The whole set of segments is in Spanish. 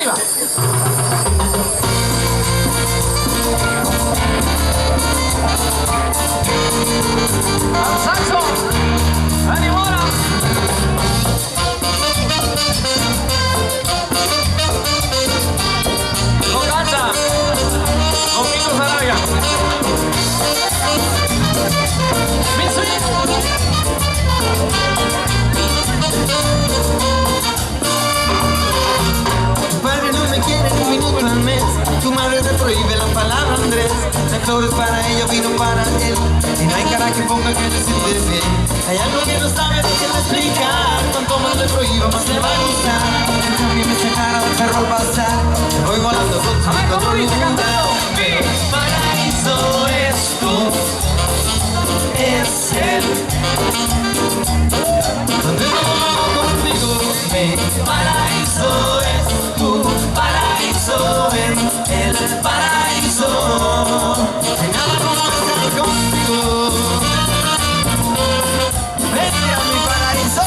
arriba. Al saxo, animora. Lo canta Domingo Sarabia. Tu padre no me quiere ni un minuto al mes. Tu madre te prohíbe la palabra Andrés. Hay flores para ella, vino para él. Y no hay cara que ponga que le sirve bien. Hay algo que no sabe de qué le explicar. Cuanto más le prohíba, más le va a gustar. También me sacara del carro al pasar. Voy volando con tu control. Mi paraíso es tú, es él. Donde no vamos contigo. Mi paraíso es tu paraíso, es el paraíso. Hay nada como estar contigo. Vete a mi paraíso.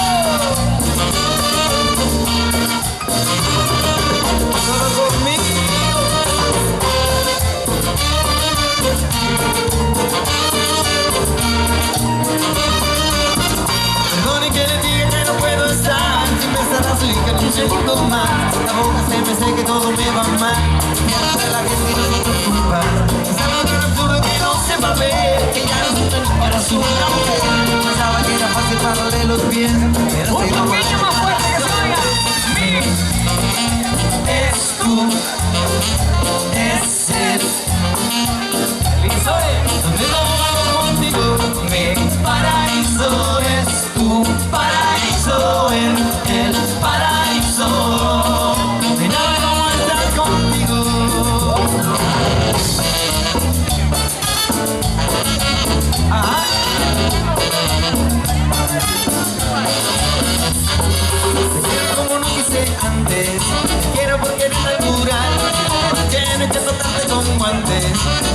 Solo conmigo. Perdone que le diga que no puedo estar sin besar a su hija ni un segundo más. La boca se me seca y todo me va mal. Y hasta la gente no se preocupa. Es algo tan absurdo que no se va a ver. Que ya no es un para su mujer. Pensaba que era fácil pararle los pies. Pero Un poquito más fuerte que se oiga. Mi es tú, es él. Listo, donde no vamos contigo. mi paraíso es tu paraíso, en el paraíso. De nada como estar contigo. Ajá. Te quiero como no quise antes. Te quiero porque eres natural. Porque no hay que tratarte como antes.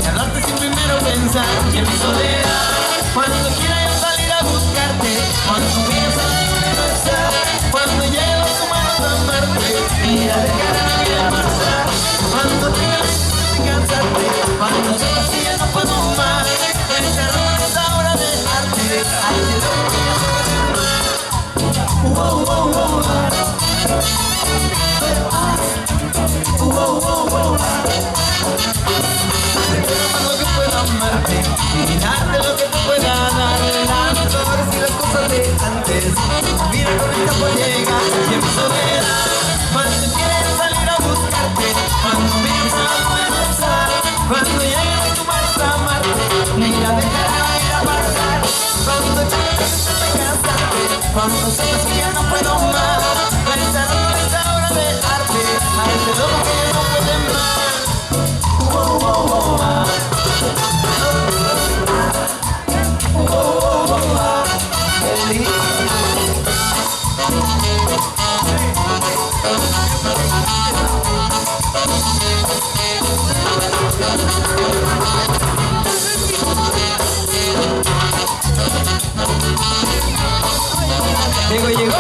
Y hablarte sin primero pensar. Y en mi soledad, cuando quiera yo salir a buscarte. Cuando vienes a la universal. Cuando llegue a tu mano a amarte. Mira de cara a la pasar. Cuando tenga la intención de cansarte. Cuando sepas que ya no puedo más. Pensando en esa hora de arte. Ay, de lo que ya no puedo más. Wow, wow, wow, lo que pueda amarte y darte lo que te pueda dar, las flores y las cosas de antes. Mira con el campo llega y en mi soledad, cuando quieres salir a buscarte, cuando piensas a pensar, cuando llegues a tu mano a amarte, mira dejará ir a pasar, cuando llegues a cansarte, cuando sepas que ya no puedo más, pensar en esa hora de arte, a ese loco que ya no puede más. Wow, wow, wow, wow. Llegó.